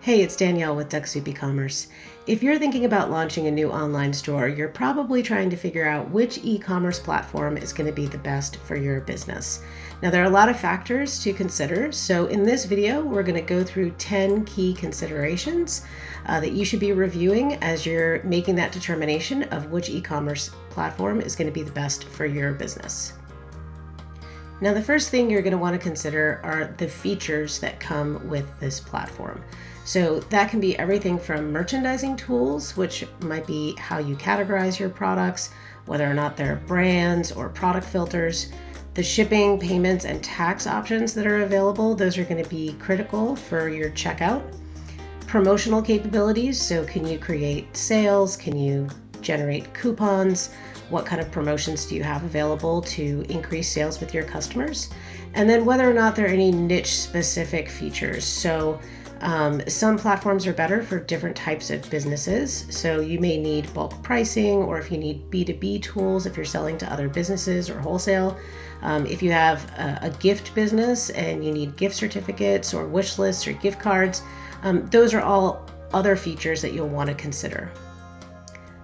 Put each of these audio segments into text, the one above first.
Hey, it's Danielle with TechSoup Ecommerce. If you're thinking about launching a new online store, you're probably trying to figure out which e-commerce platform is going to be the best for your business. Now, there are a lot of factors to consider, so in this video, we're going to go through 10 key considerations that you should be reviewing as you're making that determination of which e-commerce platform is going to be the best for your business. Now, the first thing you're going to want to consider are the features that come with this platform. So that can be everything from merchandising tools, which might be how you categorize your products, whether or not they're brands or product filters, the shipping, payments, and tax options that are available. Those are going to be critical for your checkout. Promotional capabilities, so can you create sales? Can you generate coupons? What kind of promotions do you have available to increase sales with your customers? And then whether or not there are any niche specific features. So some platforms are better for different types of businesses. So you may need bulk pricing, or if you need B2B tools, if you're selling to other businesses or wholesale. If you have a gift business and you need gift certificates or wish lists or gift cards, those are all other features that you'll want to consider.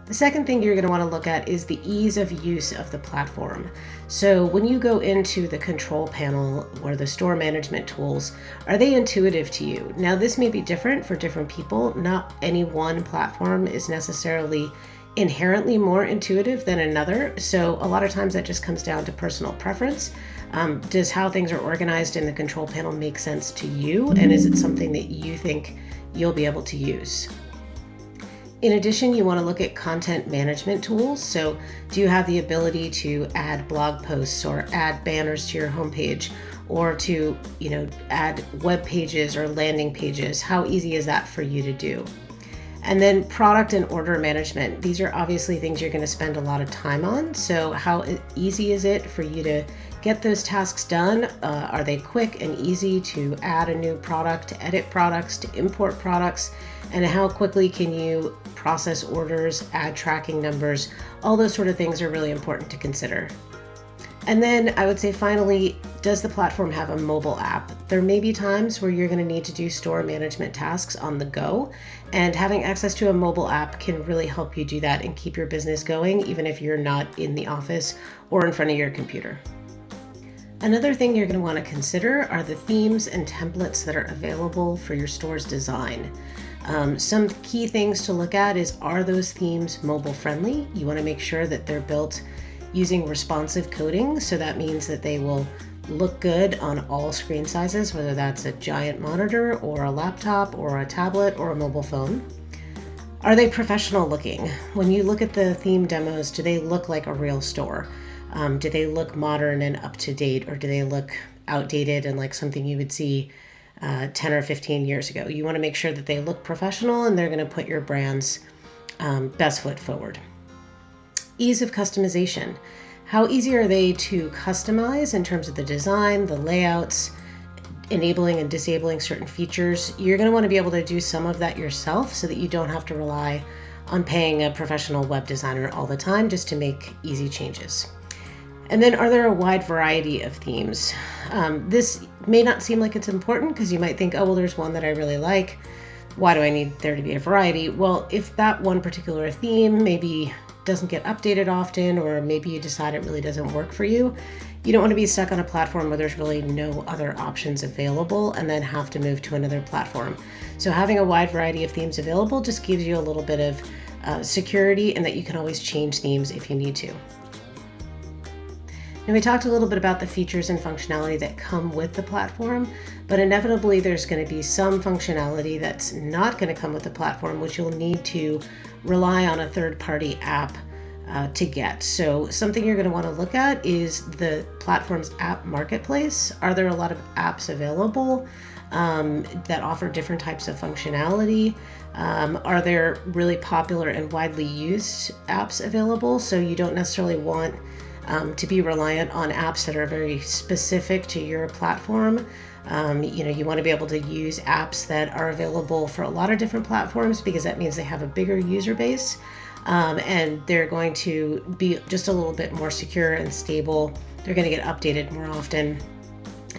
The second thing you're going to want to look at is the ease of use of the platform. So when you go into the control panel or the store management tools, are they intuitive to you? Now, this may be different for different people. Not any one platform is necessarily inherently more intuitive than another. So a lot of times that just comes down to personal preference. Does how things are organized in the control panel make sense to you? And is it something that you think you'll be able to use? In addition, you want to look at content management tools. So do you have the ability to add blog posts or add banners to your homepage, or to, add web pages or landing pages? How easy is that for you to do? And then product and order management. These are obviously things you're going to spend a lot of time on. So how easy is it for you to get those tasks done? Are they quick and easy to add a new product, to edit products, to import products? And how quickly can you process orders, add tracking numbers? All those sort of things are really important to consider. And then I would say finally, does the platform have a mobile app? There may be times where you're going to need to do store management tasks on the go, and having access to a mobile app can really help you do that and keep your business going, even if you're not in the office or in front of your computer. Another thing you're going to want to consider are the themes and templates that are available for your store's design. Some key things to look at is, are those themes mobile friendly? You want to make sure that they're built using responsive coding. So that means that they will look good on all screen sizes, whether that's a giant monitor or a laptop or a tablet or a mobile phone. Are they professional looking? When you look at the theme demos, do they look like a real store? Do they look modern and up to date, or do they look outdated and like something you would see 10 or 15 years ago? You want to make sure that they look professional and they're going to put your brand's best foot forward. Ease of customization. How easy are they to customize in terms of the design, the layouts, enabling and disabling certain features? You're going to want to be able to do some of that yourself so that you don't have to rely on paying a professional web designer all the time just to make easy changes. And then, are there a wide variety of themes? This may not seem like it's important because you might think, oh, well, there's one that I really like. Why do I need there to be a variety? Well, if that one particular theme maybe doesn't get updated often, or maybe you decide it really doesn't work for you, you don't want to be stuck on a platform where there's really no other options available and then have to move to another platform. So having a wide variety of themes available just gives you a little bit of security, and that you can always change themes if you need to. And we talked a little bit about the features and functionality that come with the platform, but inevitably there's going to be some functionality that's not going to come with the platform, which you'll need to rely on a third-party app to get. So something you're going to want to look at is the platform's app marketplace. Are there a lot of apps available that offer different types of functionality? Are there really popular and widely used apps available? So you don't necessarily want to be reliant on apps that are very specific to your platform. You want to be able to use apps that are available for a lot of different platforms, because that means they have a bigger user base, and they're going to be just a little bit more secure and stable. They're going to get updated more often.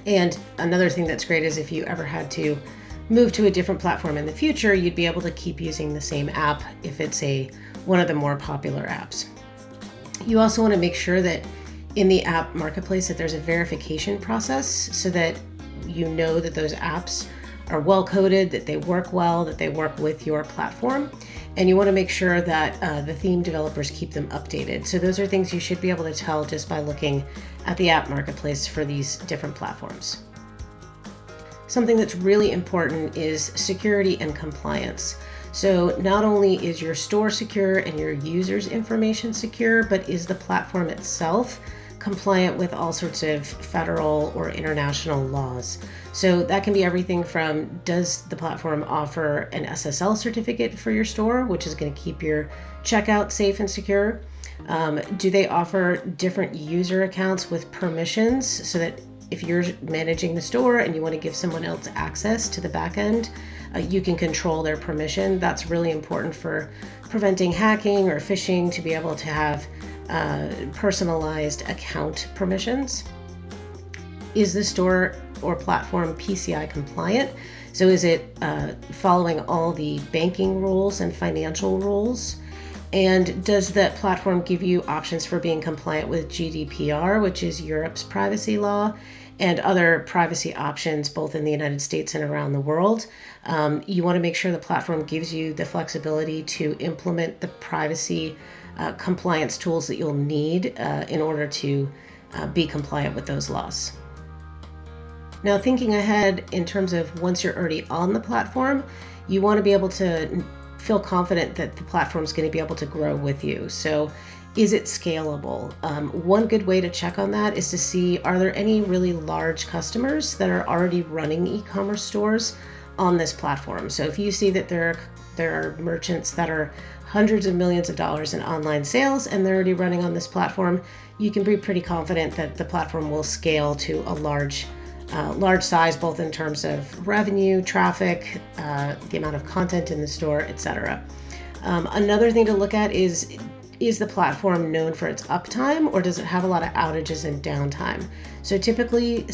And another thing that's great is if you ever had to move to a different platform in the future, you'd be able to keep using the same app if it's one of the more popular apps. You also want to make sure that in the app marketplace that there's a verification process so that you know that those apps are well coded, that they work well, that they work with your platform. And you want to make sure that the theme developers keep them updated. So those are things you should be able to tell just by looking at the app marketplace for these different platforms. Something that's really important is security and compliance. So not only is your store secure and your users' information secure, but is the platform itself compliant with all sorts of federal or international laws. So that can be everything from, does the platform offer an SSL certificate for your store, which is going to keep your checkout safe and secure? Do they offer different user accounts with permissions so that if you're managing the store and you want to give someone else access to the back end, you can control their permission? That's really important for preventing hacking or phishing, to be able to have personalized account permissions. Is the store or platform PCI compliant? So is it following all the banking rules and financial rules? And does that platform give you options for being compliant with GDPR, which is Europe's privacy law, and other privacy options both in the United States and around the world? You want to make sure the platform gives you the flexibility to implement the privacy compliance tools that you'll need in order to be compliant with those laws. Now, thinking ahead in terms of once you're already on the platform, you want to be able to feel confident that the platform is going to be able to grow with you. So is it scalable? One good way to check on that is to see, are there any really large customers that are already running e-commerce stores on this platform? So if you see that there are merchants that are hundreds of millions of dollars in online sales and they're already running on this platform, you can be pretty confident that the platform will scale to a large size, both in terms of revenue, traffic, the amount of content in the store, etc. Another thing to look at is the platform known for its uptime, or does it have a lot of outages and downtime? So typically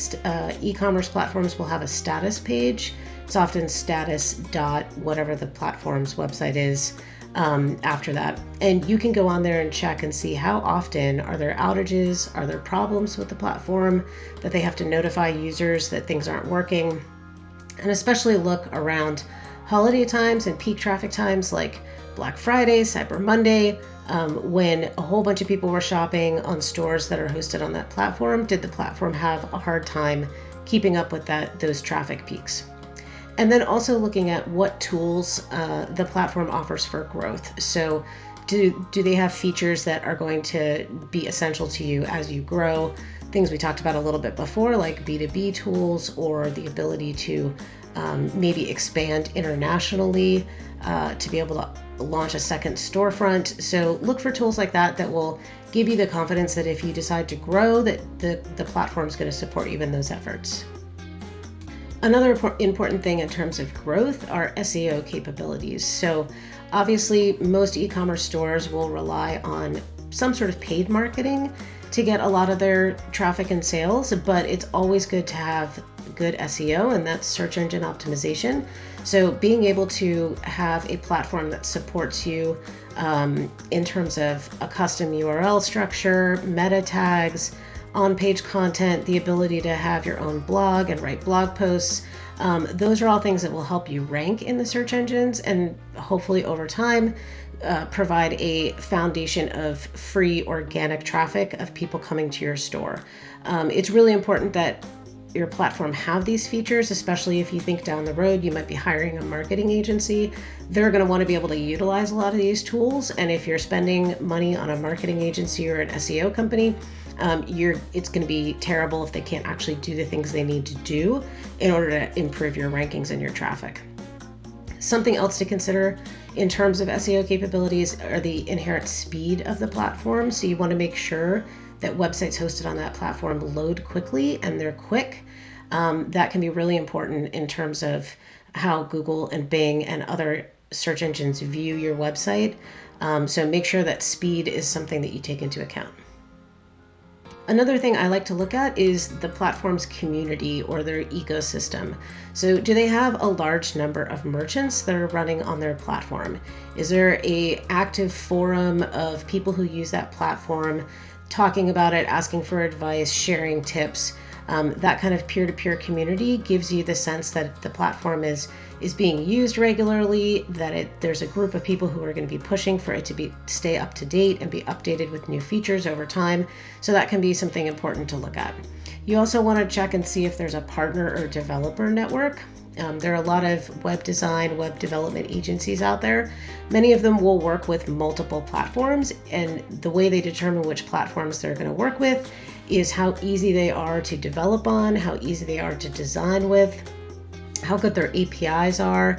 e-commerce platforms will have a status page. It's often status dot whatever the platform's website is after that. And you can go on there and check and see how often are there outages, are there problems with the platform that they have to notify users that things aren't working. And especially look around holiday times and peak traffic times like Black Friday, Cyber Monday, when a whole bunch of people were shopping on stores that are hosted on that platform. Did the platform have a hard time keeping up with those traffic peaks? And then also looking at what tools the platform offers for growth. So do they have features that are going to be essential to you as you grow? Things we talked about a little bit before, like B2B tools, or the ability to maybe expand internationally, to be able to launch a second storefront. So look for tools like that will give you the confidence that if you decide to grow, that the platform is going to support you in those efforts. Another important thing in terms of growth are SEO capabilities. So obviously most e-commerce stores will rely on some sort of paid marketing to get a lot of their traffic and sales, but it's always good to have good SEO, and that's search engine optimization. So being able to have a platform that supports you in terms of a custom URL structure, meta tags, on-page content, the ability to have your own blog and write blog posts. Those are all things that will help you rank in the search engines and hopefully over time provide a foundation of free organic traffic of people coming to your store. It's really important that your platform have these features, especially if you think down the road you might be hiring a marketing agency. They're going to want to be able to utilize a lot of these tools. And if you're spending money on a marketing agency or an SEO company, it's going to be terrible if they can't actually do the things they need to do in order to improve your rankings and your traffic. Something else to consider in terms of SEO capabilities are the inherent speed of the platform. So you want to make sure that websites hosted on that platform load quickly and they're quick. That can be really important in terms of how Google and Bing and other search engines view your website. So make sure that speed is something that you take into account. Another thing I like to look at is the platform's community or their ecosystem. So do they have a large number of merchants that are running on their platform? Is there a active forum of people who use that platform talking about it, asking for advice, sharing tips? That kind of peer-to-peer community gives you the sense that the platform is being used regularly, that there's a group of people who are going to be pushing for it to stay up to date and be updated with new features over time. So that can be something important to look at. You also want to check and see if there's a partner or developer network. There are a lot of web design, web development agencies out there. Many of them will work with multiple platforms, and the way they determine which platforms they're going to work with is how easy they are to develop on, how easy they are to design with, how good their APIs are.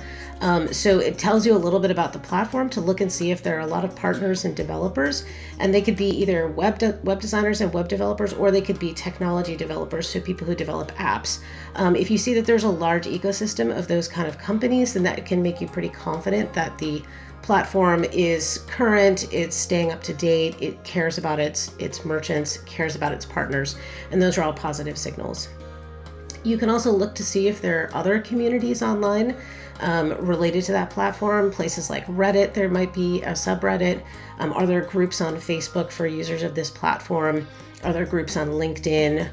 So it tells you a little bit about the platform to look and see if there are a lot of partners and developers, and they could be either web designers and web developers, or they could be technology developers, so people who develop apps. If you see that there's a large ecosystem of those kind of companies, then that can make you pretty confident that the platform is current, it's staying up to date, it cares about its merchants, cares about its partners, and those are all positive signals. You can also look to see if there are other communities online related to that platform. Places like Reddit, there might be a subreddit. Are there groups on Facebook for users of this platform? Are there groups on LinkedIn?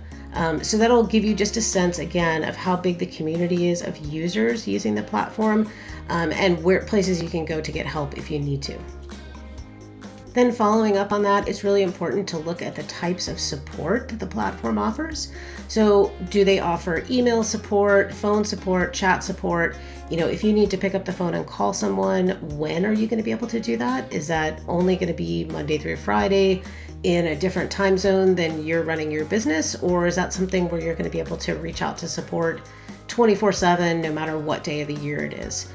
So that'll give you just a sense, again, of how big the community is of users using the platform, and where places you can go to get help if you need to. Then following up on that, it's really important to look at the types of support that the platform offers. So do they offer email support, phone support, chat support? If you need to pick up the phone and call someone, when are you going to be able to do that? Is that only going to be Monday through Friday in a different time zone than you're running your business? Or is that something where you're going to be able to reach out to support 24/7, no matter what day of the year it is?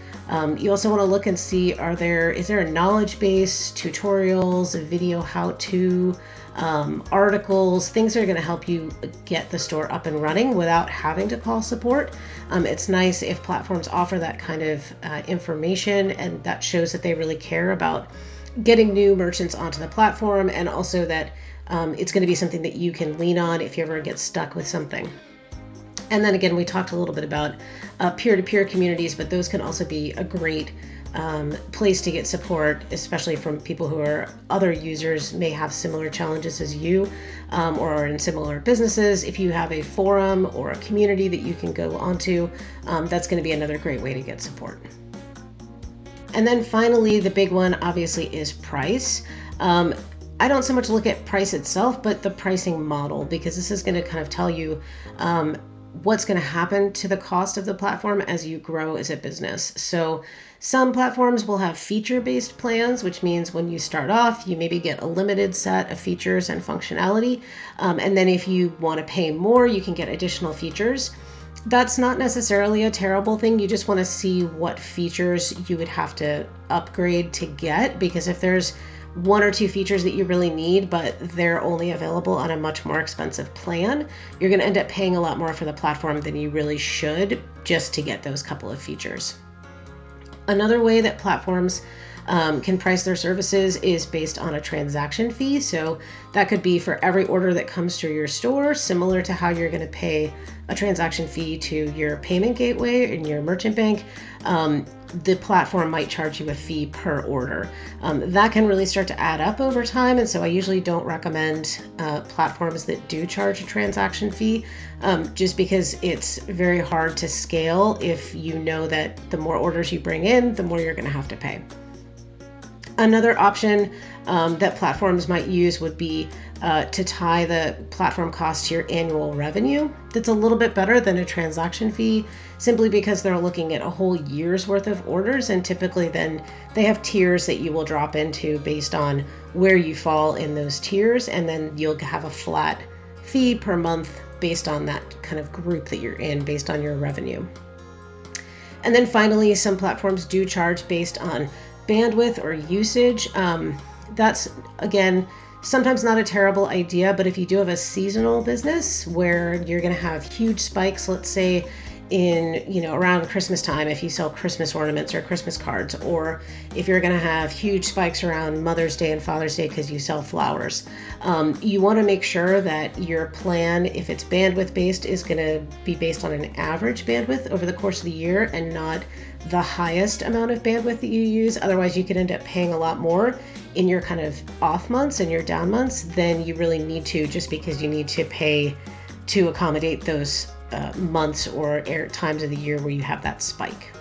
You also want to look and see, is there a knowledge base, tutorials, video how-to, articles, things that are going to help you get the store up and running without having to call support. It's nice if platforms offer that kind of information, and that shows that they really care about getting new merchants onto the platform, and also that it's going to be something that you can lean on if you ever get stuck with something. And then again, we talked a little bit about peer-to-peer communities, but those can also be a great place to get support, especially from people who are other users, may have similar challenges as you, or are in similar businesses. If you have a forum or a community that you can go onto, that's going to be another great way to get support. And then finally, the big one obviously is price. I don't so much look at price itself, but the pricing model, because this is going to kind of tell you what's going to happen to the cost of the platform as you grow as a business. So some platforms will have feature-based plans, which means when you start off, you maybe get a limited set of features and functionality. And then if you want to pay more, you can get additional features. That's not necessarily a terrible thing. You just want to see what features you would have to upgrade to get, because if there's one or two features that you really need, but they're only available on a much more expensive plan, you're going to end up paying a lot more for the platform than you really should just to get those couple of features. Another way that platforms can price their services is based on a transaction fee. So that could be for every order that comes through your store, similar to how you're going to pay a transaction fee to your payment gateway in your merchant bank. The platform might charge you a fee per order. That can really start to add up over time, and so I usually don't recommend platforms that do charge a transaction fee, just because it's very hard to scale if you know that the more orders you bring in, the more you're going to have to pay. Another option that platforms might use would be to tie the platform cost to your annual revenue. That's a little bit better than a transaction fee, simply because they're looking at a whole year's worth of orders, and typically then they have tiers that you will drop into based on where you fall in those tiers, and then you'll have a flat fee per month based on that kind of group that you're in, based on your revenue. And then finally, some platforms do charge based on bandwidth or usage. That's, again, sometimes not a terrible idea, but if you do have a seasonal business where you're going to have huge spikes, let's say in, around Christmas time, if you sell Christmas ornaments or Christmas cards, or if you're going to have huge spikes around Mother's Day and Father's Day because you sell flowers. You want to make sure that your plan, if it's bandwidth based, is going to be based on an average bandwidth over the course of the year and not the highest amount of bandwidth that you use. Otherwise, you could end up paying a lot more in your kind of off months and your down months than you really need to, just because you need to pay to accommodate those months or times of the year where you have that spike.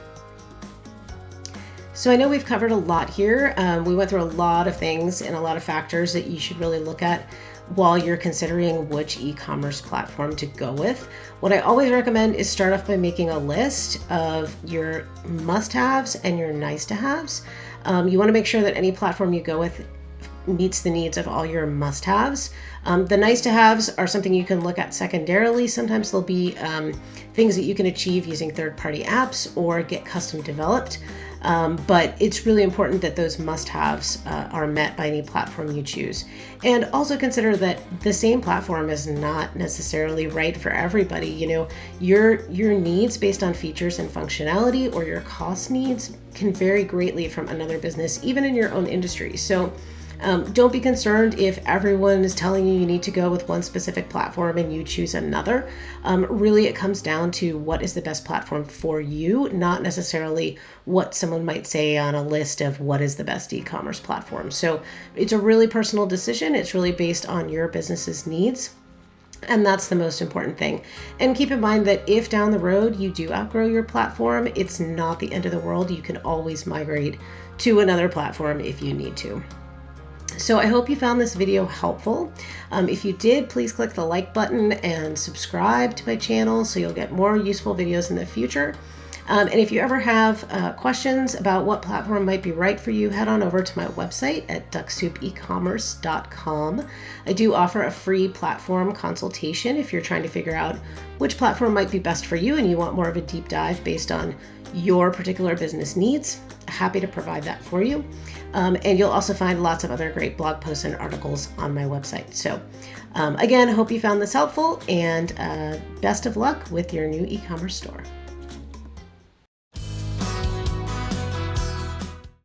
So I know we've covered a lot here. We went through a lot of things and a lot of factors that you should really look at while you're considering which e-commerce platform to go with. What I always recommend is start off by making a list of your must-haves and your nice-to-haves. You want to make sure that any platform you go with meets the needs of all your must-haves. The nice-to-haves are something you can look at secondarily. Sometimes there'll be things that you can achieve using third-party apps or get custom developed. But it's really important that those must-haves are met by any platform you choose. And also consider that the same platform is not necessarily right for everybody. Your needs based on features and functionality, or your cost needs, can vary greatly from another business, even in your own industry. So don't be concerned if everyone is telling you need to go with one specific platform and you choose another. Really, it comes down to what is the best platform for you, not necessarily what someone might say on a list of what is the best e-commerce platform. So it's a really personal decision. It's really based on your business's needs. And that's the most important thing. And keep in mind that if down the road you do outgrow your platform, it's not the end of the world. You can always migrate to another platform if you need to. So I hope you found this video helpful. If you did, please click the like button and subscribe to my channel so you'll get more useful videos in the future. And if you ever have questions about what platform might be right for you, head on over to my website at ducksoupecommerce.com. I do offer a free platform consultation if you're trying to figure out which platform might be best for you and you want more of a deep dive based on your particular business needs. Happy to provide that for you. And you'll also find lots of other great blog posts and articles on my website. So again, hope you found this helpful, and best of luck with your new e-commerce store.